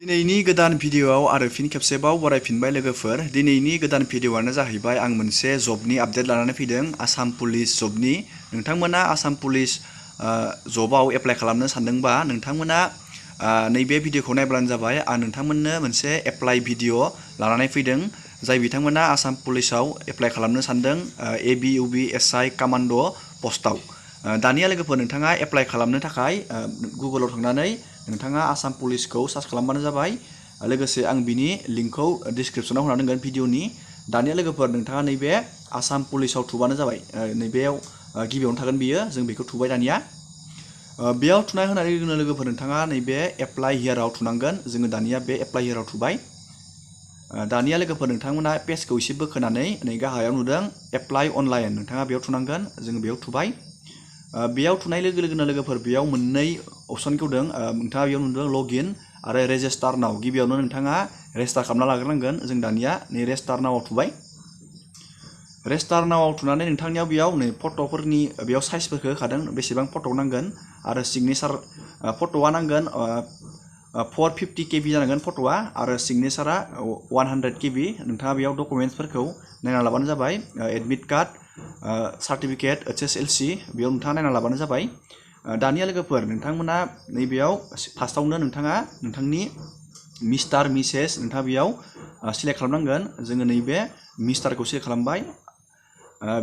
दिनैनि गोदान भिडियोआव आरो फिन खेबसेबाव बरायफिनबाय लोगोफोर। दिनैनि गोदान भिडियोआनो जाहैबाय आं मोनसे जबनि आपडेट लानानै फैदों, आसाम पुलिस जबनि। नोंथांमोना आसाम पुलिस जबाव एप्लाइ खालामनो सानदोंबा नोंथांमोना नैबे भिडियोखौ नायब्लानो जाबाय। आं नोंथांमोननो मोनसे एप्लाइ भिडियो लानानै फैदों, जाय बिथांमोना आसाम पुलिसाव एप्लाइ खालामनो सानदों ABUBSI कामान्ड' पस्टआव। दानिया लोगोफोर नोंथाङा एप्लाइ खालामनो थाखाय गुगोलाव थांनानै नोंथाङा आसाम पुलिसखौ सार्च खालामबानो जाबाय। लोगोसे आं बिनि लिंकखौ डिसक्रिप्सनाव होना दोनगोन भिडियोनि। दानिया लोगोफोर नोंथाङा नैबे आसाम पुलिसाव थुबानो जाबाय। नैबेयाव गिबियावनो थागोन बियो, जों बेखौ थुबाय दानिया। बेयाव थुनाय होनाय लोगोफोर नोंथाङा नैबे एप्लाइ हियाराव थुनांगोन। जोङो दानिया बे एप्लाइ हियाराव थुबाय। दानिया लोगोफोर नोंथांमोना पेजखौ एसे बोखोनानै नै गाहायाव नुदों एप्लाइ अनलाइन, नोंथाङा बेयाव थुनांगोन। जोङो बेयाव थुबाय। बेयाव थुनाय लोगो लोगोनो लोगोफोर बेयाव मोननै अपसन खेवदों। नोंथाङा बेयाव नुदों लगइन आरो रेजिस्टार नाव। गिबियावनो नोंथाङा रेजिस्टार खालामना लाग्रोनांगोन। जों दानिया नै रेजिस्टार नावआव थुबाय। रेजिस्टार नावआव थुनानै नोंथांनियाव बेयाव नै फट'फोरनि बेयाव साइजफोरखौ होखादों, बेसेबां फट' नांगोन आरो सिगनेचार फट'आ नांगोन 450 KB जानांगोन फट'आ, आरो सिगनेचारा 100 KB। नोंथाङा बेयाव डकुमेन्टसफोरखौ नायना लाबानो जाबाय। एडमिट कार्ड, सार्टिफिकेट, HSLC बेयाव नोंथाङा नायना लाबानो जाबाय। दानिया लोगोफोर नोंथांमोना नैबेयाव फार्स्टआवनो नोंथाङा नोंथांनि मिस्टार मिसेस नोंथाङा बेयाव सिलेक्ट खालामनांगोन। जोङो नैबे मिस्टारखौ सिलेक्ट खालामबाय।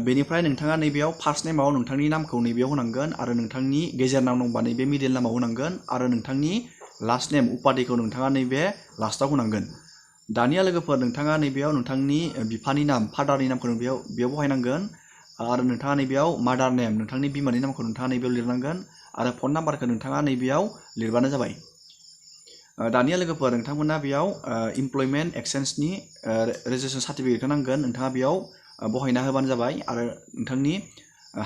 बेनिफ्राय नोंथाङा नैबेयाव फार्स्ट नेमाव नोंथांनि नामखौ नैबेयाव होनांगोन, आरो नोंथांनि गेजेर नाम दंबा नैबे मिडिल नामाव होनांगोन, आरो नोंथांनि लास्ट नेम उपाधिखौ नोंथाङा नैबे लास्टआव होनांगोन। दानिया लोगोफोर नोंथाङा नैबेयाव नोंथांनि बिफानि नाम, फादारनि नामखौ बेयाव बहायनांगोन, आरो नोंथाङा नैबेयाव मादार नेम, नोंथांनि बिमानि नामखौ नोंथाङा नैबेयाव लिरनांगोन, आरो फन नाम्बारखौ नोंथाङा नैबेयाव लिरबानो जाबाय। दानिया लोगोफोर नोंथांमोना बेयाव इमप्लयमेन्ट एक्सचेन्जनि रेजिस्ट्रेसन सार्टिफिकेटखौ नांगोन, नोंथाङा बेयाव बहायना होबानो जाबाय। आरो नोंथांनि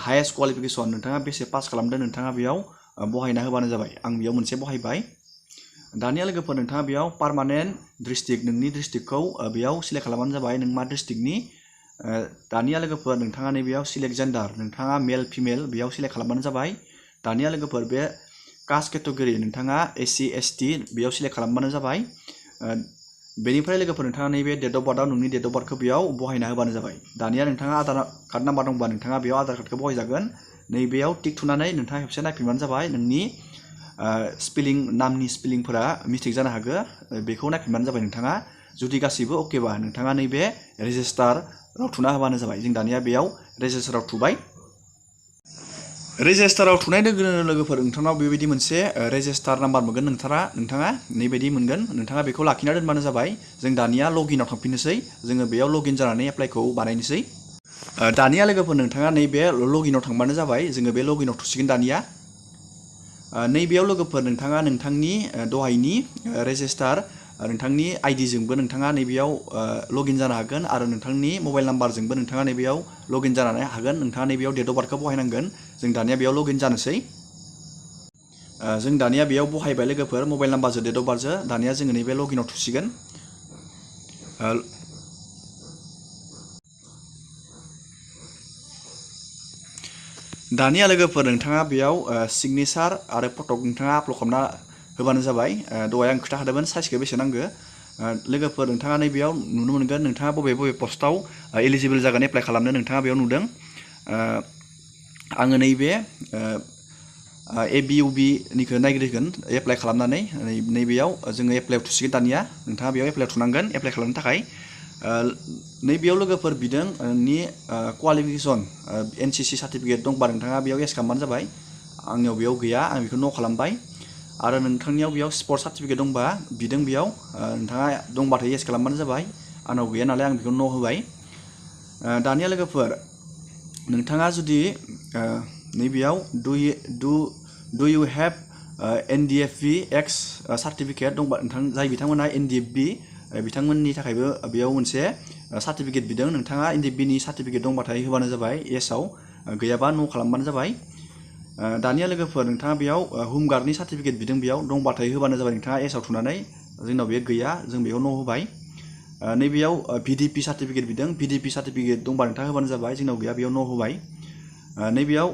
हायेस्ट क्वालिफिकेसन नोंथाङा बेसे पास खालामदों नोंथाङा बेयाव बहायना होबानो जाबाय। आं बेयाव मोनसे बहायबाय। दानिया लोगोफोर नोंथाङा बेयाव पार्मानेन्ट डिस्ट्रिक्ट, नोंनि डिस्ट्रिक्टखौ बेयाव सिलेक्ट खालामबानो जाबाय, नों मा डिस्ट्रिक्टनि। दानिया लोगोफोर नोंथाङा नैबेयाव सिलेक्ट जेन्डार, नोंथाङा मेल फिमेल बेयाव सिलेक्ट खालामबानो जाबाय। दानिया लोगोफोर बे कास्ट केटेगरि नोंथाङा SC ST बेयाव सिलेक्ट खालामबानो जाबाय। बेनिफ्राय लोगोफोर नोंथाङा नैबे डेट अफ बार्थआव नोंनि डेट अफ बार्थखौ बेयाव बहायना होबानो जाबाय। दानिया नोंथाङा आधार कार्ड नाम्बार दंबा नोंथाङा बेयाव आधार कार्डखौ बहायजागोन। नैबेयाव टिक थुनानै नोंथाङा खेबसे नायफिनबानो जाबाय। नोंनि स्पेलिं, नामनि स्पेलिंफोरा मिस्टेक जानो हागौ, बेखौ नायफिनबानो जाबाय नोंथाङा। जुदि गासैबो अकेबा नोंथाङा नैबे रेजिस्टाराव थुना होबानो जाबाय। जों दानिया बेयाव रेजिस्टाराव थुबाय। रेजिस्टाराव थुनाय लोगोफोर नोंथांनाव बेबायदि मोनसे रेजिस्टार नाम्बार मोनगोन। नोंथाङा नैबायदि मोनगोन, नोंथाङा बेखौ लाखिना दोनबानो जाबाय। जों दानिया लगइनआव थांफिननोसै, जोङो बेयाव लगइन जानानै एप्लाइखौ बानायनोसै। दानिया लोगोफोर नोंथाङा नैबे लगइनआव थांबानो जाबाय। जोङो बे लगइनआव थुसिगोन दानिया। नैबेयाव लोगोफोर नोंथाङा नोंथांनि दहायनि रेजिस्टार नोंथांनि आइडिजोंबो नोंथाङा नैबेयाव लगइन जानो हागोन, आरो नोंथांनि मबाइल नाम्बारजोंबो नोंथाङा नैबेयाव लगइन जानो हागोन। नोंथाङा नैबेयाव डेट अफ बार्थखौ बहायनांगोन। जों दानिया बेयाव लगइन जानोसै। जों दानिया बेयाव बहायबाय लोगोफोर मबाइल नाम्बारजों डेट अफ बार्थजों। दानिया जोङो नैबे लगइनआव थुसिगोन। दानिया लोगोफोर नोंथाङा बेयाव सिगनेचार आरो फट' नोंथाङा आपल'ड खालामना होबानो जाबाय। दहाय आं खोन्थाखादोंमोन साइजखौ बेसे नांगौ। लोगोफोर नोंथाङा नैबेयाव नुनो मोनगोन नोंथाङा बबे बबे पस्टआव एलिजिबोल जागोन एप्लाइ खालामनो, नोंथाङा बेयाव नुदों। आङो नैबे ABUBनिखौ नायग्रोगोन एप्लाइ खालामनानै। नैबेयाव जोङो एप्लाइआव थुसिगोन दानिया। नोंथाङा बेयाव एप्लाइआव थुनांगोन एप्लाइ खालामनो थाखाय। नैबेयाव लोगोफोर बिदों नोंनि क्वालिफिकेसन NCC सार्टिफिकेट दंबा नोंथाङा बेयाव एस खालामबानो जाबाय। आंनियाव बेयाव गैया, आं बेखौ न' खालामबाय। आरो नोंथांनियाव बेयाव स्पर्ट सार्टिफिकेट दंबा बिदों बेयाव नोंथाङा दंबाथाय एस खालामबानो जाबाय। आंनाव गैया नालाय आं बेखौ न' होबाय। दानिया लोगोफोर नोंथाङा जुदि नैबेयाव डु इउ हेभ NDFB-X सार्टिफिकेट दंबा नोंथां, जाय बिथांमोनहा NDFB बिथांमोननि थाखायबो बेयाव मोनसे सार्टिफिकेट बिदों। नोंथाङा NDFB-नि सार्टिफिकेट दंबाथाय होबानो जाबाय एसआव, गैयाबा न' खालामबानो जाबाय। दानिया लोगोफोर नोंथाङा बेयाव हमगार्डनि सार्टिफिकेट बिदों, बेयाव दंबाथाय होबानो जाबाय नोंथाङा एसआव थुनानै। जोंनाव बे गैया, जों बेयाव न' होबाय। नैबेयाव VDP सार्टिफिकेट बिदों, VDP सार्टिफिकेट दंबा नोंथाङा होबानो जाबाय। जोंनाव गैया, बेयाव न' होबाय। नैबेयाव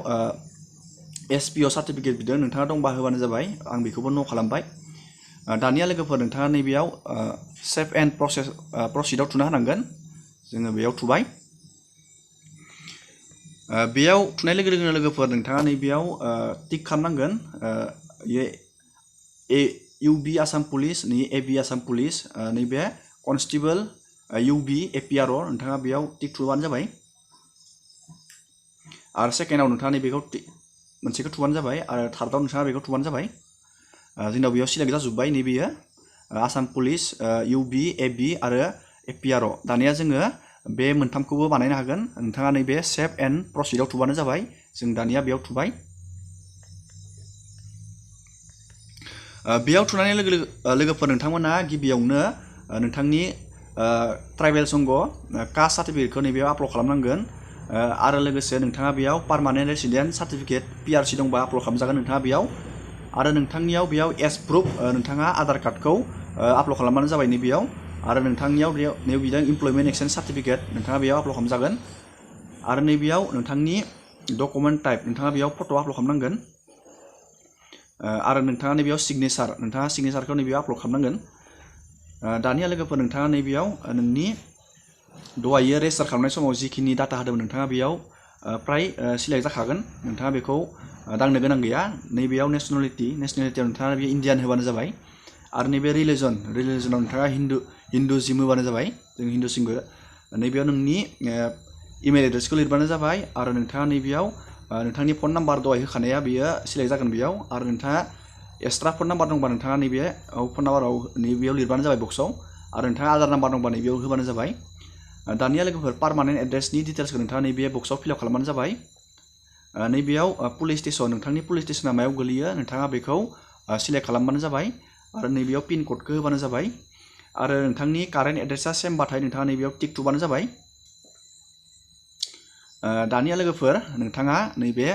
SPO सार्टिफिकेट बिदों, नोंथाङा दंबा होबानो जाबाय। आं बेखौबो न' खालामबाय। दानिया लोगोफोर नोंथाङा नैबेयाव सेभ एन्ड प्रसिडआव थुना होनांगोन। जोङो बेयाव थुबाय। बेयाव थुनाय लोगो लोगोनो लोगोफोर नोंथाङा नैबेयाव टिक खालामनांगोन UB Assam police AB Assam police नैबे कनस्टेबल UB APRO नोंथाङा बेयाव टिक थुबानो जाबाय। आरो सेकेन्डआव नोंथाङा नैबेखौ मोनसेखौ थुबानो जाबाय आरो थार्डआव नोंथाङा बेखौ थुबानो जाबाय। जोंनाव बेयाव सिलेक्ट जाजोब्बाय नैबेयो आसाम पुलिस UB AB आरो APRO। दानिया जोङो बे मोनथामखौबो बानायनो हागोन। नोंथाङा नैबे सेभ एन्ड प्रसिडआव थुबानो जाबाय। जों दानिया बेयाव थुबाय। बेयाव थुनानै लोगोफोर नोंथांमोना गिबियावनो नोंथांनि ट्राइबेल संघ कास्ट सार्टिफिकेटखौ नैबेयाव आपल'ड खालामनांगोन। आरो लोगोसे नोंथाङा बेयाव पार्मानेन्ट रेसिडेन्ट सार्टिफिकेट PRC दंबा आपल'ड खालामजागोन नोंथाङा बेयाव। आरो नोंथांनियाव बेयाव एज प्रुफ नोंथाङा आधार कार्डखौ आपल'ड खालामबानो जाबाय नैबेयाव। आरो नोंथांनियाव नैबेयाव इमप्लयमेन्ट एक्सचेन्ज सार्टिफिकेट नोंथाङा बेयाव आपल'ड खालामजागोन। आरो नैबेयाव नोंथांनि डकुमेन्ट टाइप नोंथाङा बेयाव फट' आपल'ड खालामनांगोन। आरो नोंथाङा नैबेयाव नोंथाङा सिगनेसारखौ नैबेयाव आपल'ड खालामनांगोन। दानिया लोगोफोर नोंथाङा नैबेयाव नोंनि दहायो रेजिस्टार खालामनाय समाव जिखिनि डाटा होदोंमोन नोंथाङा बेयाव प्राय सिलेक्ट जाखागोन। नोंथाङा बेखौ दांनो गोनां गैया। नैबेयाव नेसनेलिटियाव नोंथाङा बे इण्डियान होबानो जाबाय। आरो नैबे रिलिजनाव नोंथाङा हिन्दुजिम होबानो जाबाय। जों हिन्दुसिमबो नैबेयाव नोंनि इमेल एड्रेसखौ लिरबानो जाबाय। आरो नोंथाङा नैबेयाव नोंथांनि फन नाम्बार दहाय होखानाया बेयो सिलेक्ट जागोन बेयाव। आरो नोंथाङा एक्सट्रा फन नाम्बार दंबा नोंथाङा नैबे फन नाम्बाराव नैबेयाव लिरबानो जाबाय बक्सआव। आरो नोंथाङा आधार नाम्बार दंबा नैबेयाव होबानो जाबाय। दानिया लोगोफोर पार्मानेन्ट एड्रेसनि डिटेल्सखौ नोंथाङा नैबे बक्सआव फिलआप खालामबानो जाबाय। नैबेयाव पुलिस स्टेसन नोंथांनि पुलिस स्टेसना मायाव गोलैयो नोंथाङा बेखौ सिलेक्ट खालामबानो जाबाय। आरो नैबेयाव पिन क'डखौ होबानो जाबाय। आरो नोंथांनि कारेन्ट एड्रेसा सेमबाथाय नोंथाङा नैबेयाव टिक थुबानो जाबाय। दानिया लोगोफोर नोंथाङा नैबे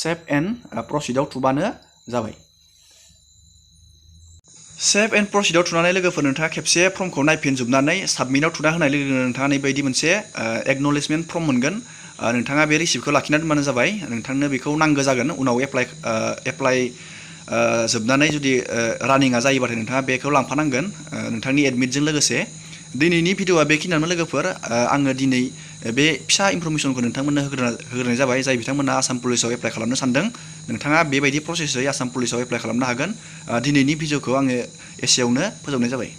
सेभ एन्ड प्रसिडआव थुबानो जाबाय। सेभ एन्ड प्रसिडआव थुनानै लोगोफोर नोंथाङा खेबसे फर्मखौ नायफिनजोबनानै साबमिटआव थुना होनाय लोगो लोगोनो नोंथाङा नैबायदि मोनसे एक्न'लेजमेन्ट फर्म मोनगोन। नोंथाङा बे रिसिप्टखौ लाखिना दोनबानो जाबाय। नोंथांनो बेखौ नांगौ जागोन उनाव एप्लाइ जोबनानै जुदि रानिंआ जायोबाथाय नोंथाङा बेखौ लांफानांगोन नोंथांनि एडमिटजों लोगोसे। दिनैनि भिडिअआ बेखिनियावनो लोगोफोर। आङो दिनै बे फिसा इनफरमेसनखौ नोंथांमोननो होग्रोनाय जाबाय। जाय बिथांमोना आसाम पुलिसाव एप्लाइ खालामनो सानदों नोंथाङा बेबायदि प्रसेसै आसाम पुलिसाव एप्लाइ खालामनो हागोन। दिनैनि भिडिअखौ आङो एसेयावनो फोजोबनाय जाबाय।